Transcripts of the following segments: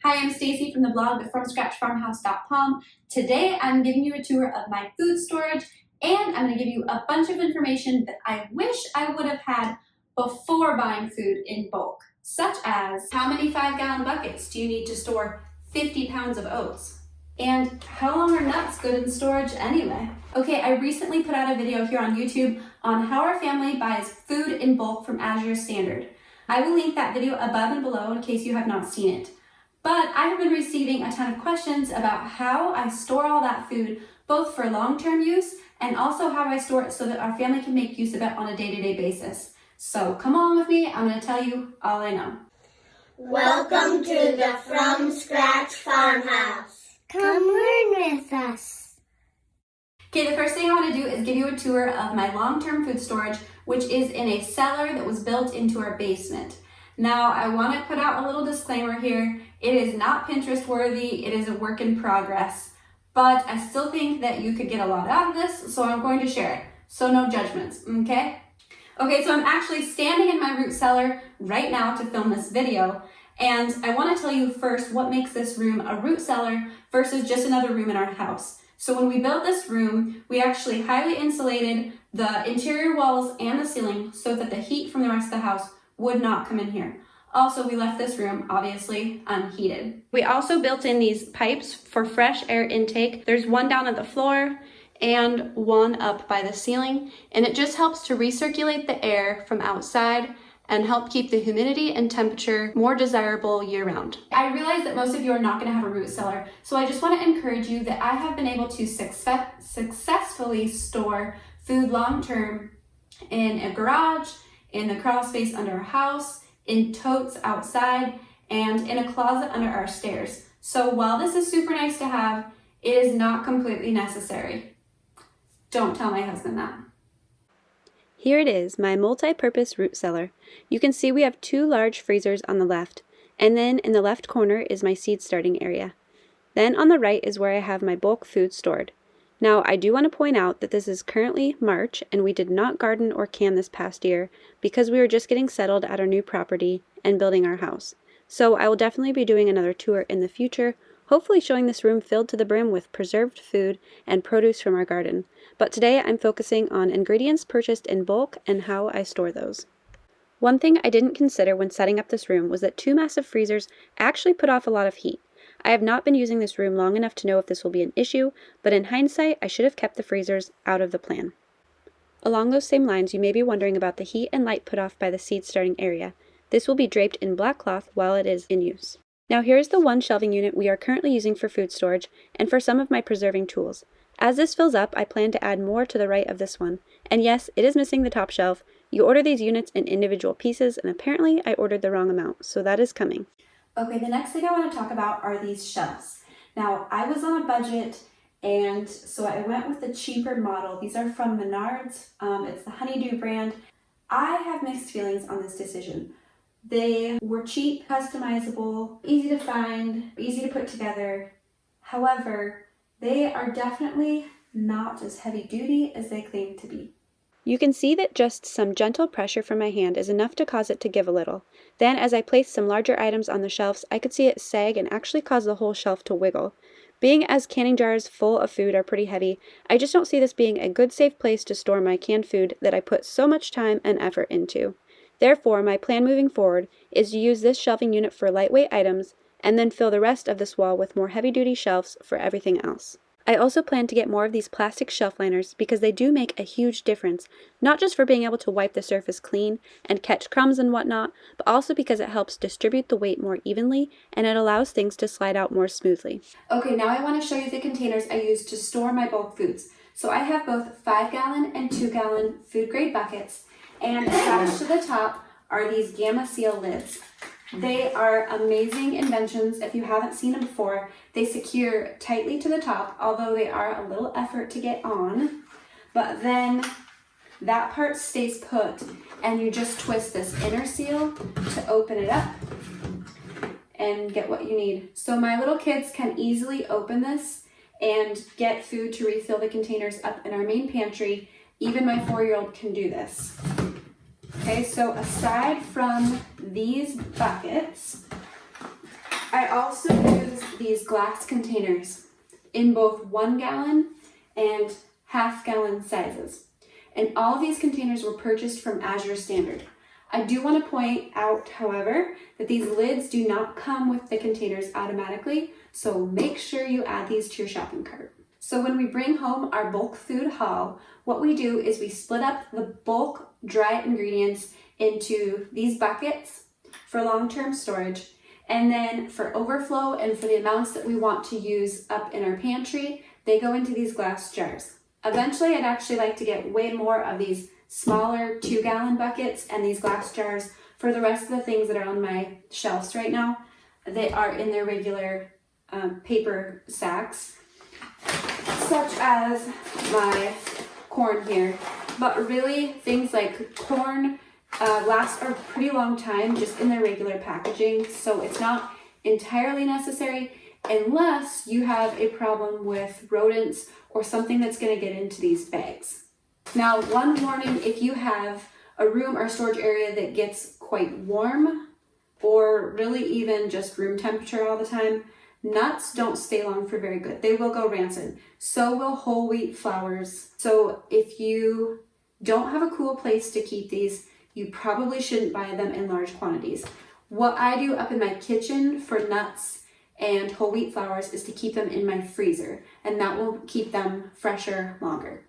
Hi, I'm Stacy from the blog FromScratchFarmhouse.com. Today I'm giving you a tour of my food storage, and I'm going to give you a bunch of information that I wish I would have had before buying food in bulk, such as how many 5-gallon buckets do you need to store 50 pounds of oats? And how long are nuts good in storage anyway? Okay, I recently put out a video here on YouTube on how our family buys food in bulk from Azure Standard. I will link that video above and below in case you have not seen it. But I have been receiving a ton of questions about how I store all that food, both for long-term use and also how I store it so that our family can make use of it on a day-to-day basis. So come along with me, I'm going to tell you all I know. Welcome to the From Scratch Farmhouse. Come learn with us. Okay, the first thing I want to do is give you a tour of my long-term food storage, which is in a cellar that was built into our basement. Now, I want to put out a little disclaimer here. It is not Pinterest worthy, it is a work in progress, but I still think that you could get a lot out of this, so I'm going to share it. So no judgments, okay? Okay, so I'm actually standing in my root cellar right now to film this video, and I want to tell you first what makes this room a root cellar versus just another room in our house. So when we built this room, we actually highly insulated the interior walls and the ceiling so that the heat from the rest of the house would not come in here. Also, we left this room, obviously, unheated. We also built in these pipes for fresh air intake. There's one down at the floor and one up by the ceiling, and it just helps to recirculate the air from outside and help keep the humidity and temperature more desirable year-round. I realize that most of you are not gonna have a root cellar, so I just wanna encourage you that I have been able to successfully store food long-term in a garage, in the crawl space under our house, in totes outside, and in a closet under our stairs. So while this is super nice to have, it is not completely necessary. Don't tell my husband that. Here it is, my multi-purpose root cellar. You can see we have 2 large freezers on the left, and then in the left corner is my seed starting area. Then on the right is where I have my bulk food stored. Now, I do want to point out that this is currently March, and we did not garden or can this past year because we were just getting settled at our new property and building our house. So I will definitely be doing another tour in the future, hopefully showing this room filled to the brim with preserved food and produce from our garden. But today I'm focusing on ingredients purchased in bulk and how I store those. One thing I didn't consider when setting up this room was that 2 massive freezers actually put off a lot of heat. I have not been using this room long enough to know if this will be an issue, but in hindsight, I should have kept the freezers out of the plan. Along those same lines, you may be wondering about the heat and light put off by the seed starting area. This will be draped in black cloth while it is in use. Now here is the one shelving unit we are currently using for food storage and for some of my preserving tools. As this fills up, I plan to add more to the right of this one. And yes, it is missing the top shelf. You order these units in individual pieces, and apparently I ordered the wrong amount, so that is coming. Okay, the next thing I want to talk about are these shelves. Now, I was on a budget, and so I went with the cheaper model. These are from Menards. It's the Honeydew brand. I have mixed feelings on this decision. They were cheap, customizable, easy to find, easy to put together. However, they are definitely not as heavy duty as they claim to be. You can see that just some gentle pressure from my hand is enough to cause it to give a little. Then as I placed some larger items on the shelves, I could see it sag and actually cause the whole shelf to wiggle. Being as canning jars full of food are pretty heavy, I just don't see this being a good safe place to store my canned food that I put so much time and effort into. Therefore, my plan moving forward is to use this shelving unit for lightweight items and then fill the rest of this wall with more heavy-duty shelves for everything else. I also plan to get more of these plastic shelf liners because they do make a huge difference, not just for being able to wipe the surface clean and catch crumbs and whatnot, but also because it helps distribute the weight more evenly and it allows things to slide out more smoothly. Okay, now I want to show you the containers I use to store my bulk foods. So I have both 5-gallon and 2-gallon food grade buckets, and attached to the top are these Gamma Seal lids. They are amazing inventions. If you haven't seen them before, they secure tightly to the top, although they are a little effort to get on. But then that part stays put, and you just twist this inner seal to open it up and get what you need. So my little kids can easily open this and get food to refill the containers up in our main pantry. Even my 4-year-old can do this. Okay, so aside from these buckets, I also use these glass containers in both 1 gallon and half-gallon sizes. And all of these containers were purchased from Azure Standard. I do want to point out, however, that these lids do not come with the containers automatically, so make sure you add these to your shopping cart. So when we bring home our bulk food haul, what we do is we split up the bulk dry ingredients into these buckets for long-term storage, and then for overflow and for the amounts that we want to use up in our pantry, they go into these glass jars. Eventually, I'd actually like to get way more of these smaller 2-gallon buckets and these glass jars for the rest of the things that are on my shelves right now. They are in their regular paper sacks, such as my corn here. But really, things like corn last a pretty long time just in their regular packaging, so it's not entirely necessary unless you have a problem with rodents or something that's going to get into these bags. Now, one warning, if you have a room or storage area that gets quite warm or really even just room temperature all the time, nuts don't stay long for very good. They will go rancid. So will whole wheat flours. So if you don't have a cool place to keep these, you probably shouldn't buy them in large quantities. What I do up in my kitchen for nuts and whole wheat flours is to keep them in my freezer, and that will keep them fresher longer.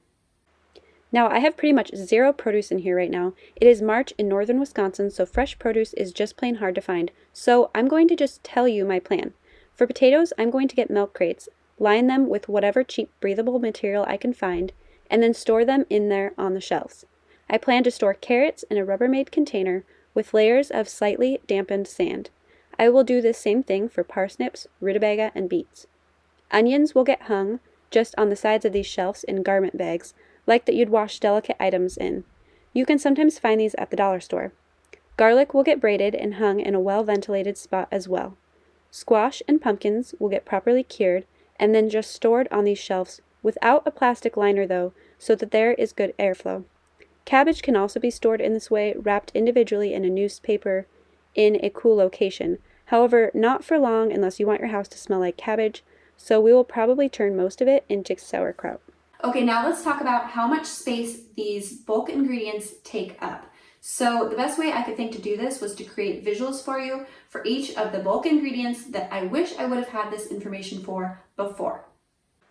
Now, I have pretty much zero produce in here right now. It is March in northern Wisconsin, so fresh produce is just plain hard to find. So I'm going to just tell you my plan. For potatoes, I'm going to get milk crates, line them with whatever cheap breathable material I can find, and then store them in there on the shelves. I plan to store carrots in a Rubbermaid container with layers of slightly dampened sand. I will do the same thing for parsnips, rutabaga, and beets. Onions will get hung just on the sides of these shelves in garment bags, like that you'd wash delicate items in. You can sometimes find these at the dollar store. Garlic will get braided and hung in a well-ventilated spot as well. Squash and pumpkins will get properly cured and then just stored on these shelves without a plastic liner though, so that there is good airflow. Cabbage can also be stored in this way, wrapped individually in a newspaper in a cool location. However, not for long unless you want your house to smell like cabbage, so we will probably turn most of it into sauerkraut. Okay, now let's talk about how much space these bulk ingredients take up. So the best way I could think to do this was to create visuals for you for each of the bulk ingredients that I wish I would have had this information for before.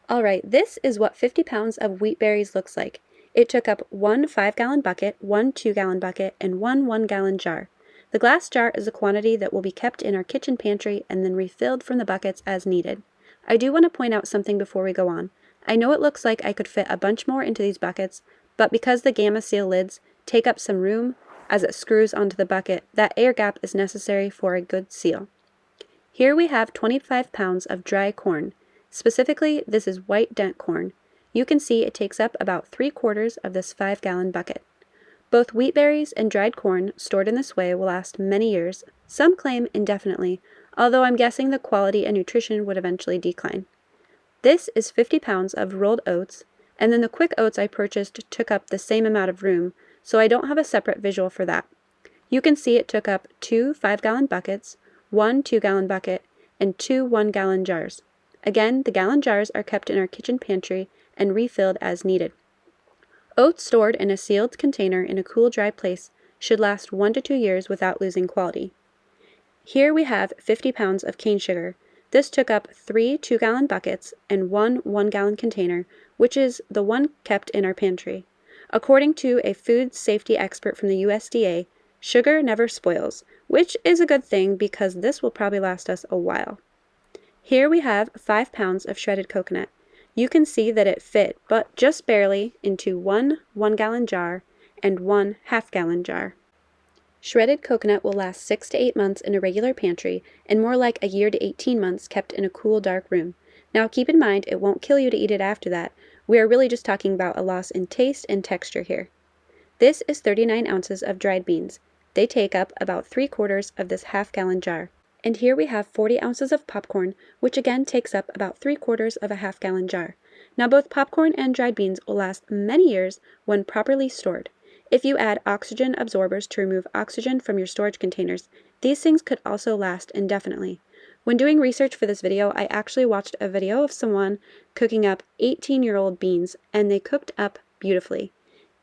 Alright, this is what 50 pounds of wheat berries looks like. It took up 1 5-gallon bucket, 1 2-gallon bucket, and 1 1-gallon jar. The glass jar is a quantity that will be kept in our kitchen pantry and then refilled from the buckets as needed. I do want to point out something before we go on. I know it looks like I could fit a bunch more into these buckets, but because the Gamma Seal lids take up some room as it screws onto the bucket, that air gap is necessary for a good seal. Here we have 25 pounds of dry corn. Specifically, this is white dent corn. You can see it takes up about 3/4 of this 5-gallon bucket. Both wheat berries and dried corn stored in this way will last many years. Some claim indefinitely, although I'm guessing the quality and nutrition would eventually decline. This is 50 pounds of rolled oats, and then the quick oats I purchased took up the same amount of room, so I don't have a separate visual for that. You can see it took up 2 5-gallon buckets, 1 2-gallon bucket, and 2 1-gallon jars. Again, the gallon jars are kept in our kitchen pantry and refilled as needed. Oats stored in a sealed container in a cool, dry place should last 1 to 2 years without losing quality. Here we have 50 pounds of cane sugar. This took up 3 2-gallon buckets and 1 1-gallon container, which is the one kept in our pantry. According to a food safety expert from the USDA, sugar never spoils, which is a good thing because this will probably last us a while. Here we have 5 pounds of shredded coconut. You can see that it fit, but just barely, into 1 1-gallon jar and 1 half-gallon jar. Shredded coconut will last 6 to 8 months in a regular pantry and more like a year to 18 months kept in a cool, dark room. Now keep in mind, it won't kill you to eat it after that. We are really just talking about a loss in taste and texture here. This is 39 ounces of dried beans. They take up about 3/4 of this half-gallon jar. And here we have 40 ounces of popcorn, which again takes up about 3/4 of a half-gallon jar. Now both popcorn and dried beans will last many years when properly stored. If you add oxygen absorbers to remove oxygen from your storage containers, these things could also last indefinitely. When doing research for this video, I actually watched a video of someone cooking up 18-year-old beans, and they cooked up beautifully.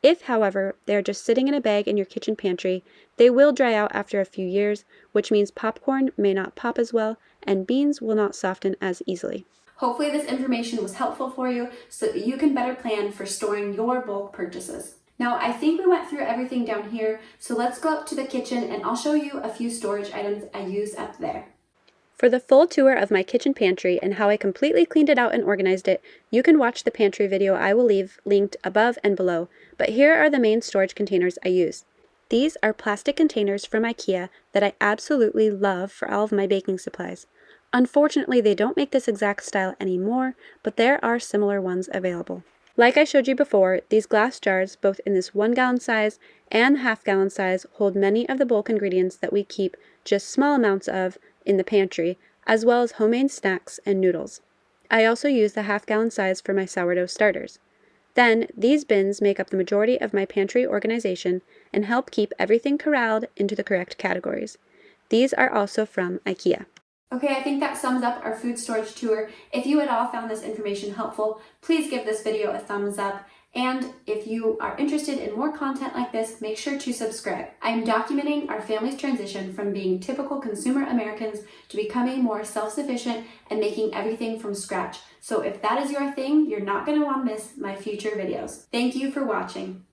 If, however, they are just sitting in a bag in your kitchen pantry, they will dry out after a few years, which means popcorn may not pop as well, and beans will not soften as easily. Hopefully this information was helpful for you so that you can better plan for storing your bulk purchases. Now, I think we went through everything down here, so let's go up to the kitchen and I'll show you a few storage items I use up there. For the full tour of my kitchen pantry and how I completely cleaned it out and organized it, you can watch the pantry video I will leave linked above and below, but here are the main storage containers I use. These are plastic containers from IKEA that I absolutely love for all of my baking supplies. Unfortunately, they don't make this exact style anymore, but there are similar ones available. Like I showed you before, these glass jars, both in this 1-gallon size and half-gallon size, hold many of the bulk ingredients that we keep just small amounts of in the pantry, as well as homemade snacks and noodles. I also use the half-gallon size for my sourdough starters. Then, these bins make up the majority of my pantry organization and help keep everything corralled into the correct categories. These are also from IKEA. Okay, I think that sums up our food storage tour. If you at all found this information helpful, please give this video a thumbs up. And if you are interested in more content like this, make sure to subscribe. I'm documenting our family's transition from being typical consumer Americans to becoming more self-sufficient and making everything from scratch. So if that is your thing, you're not going to want to miss my future videos. Thank you for watching.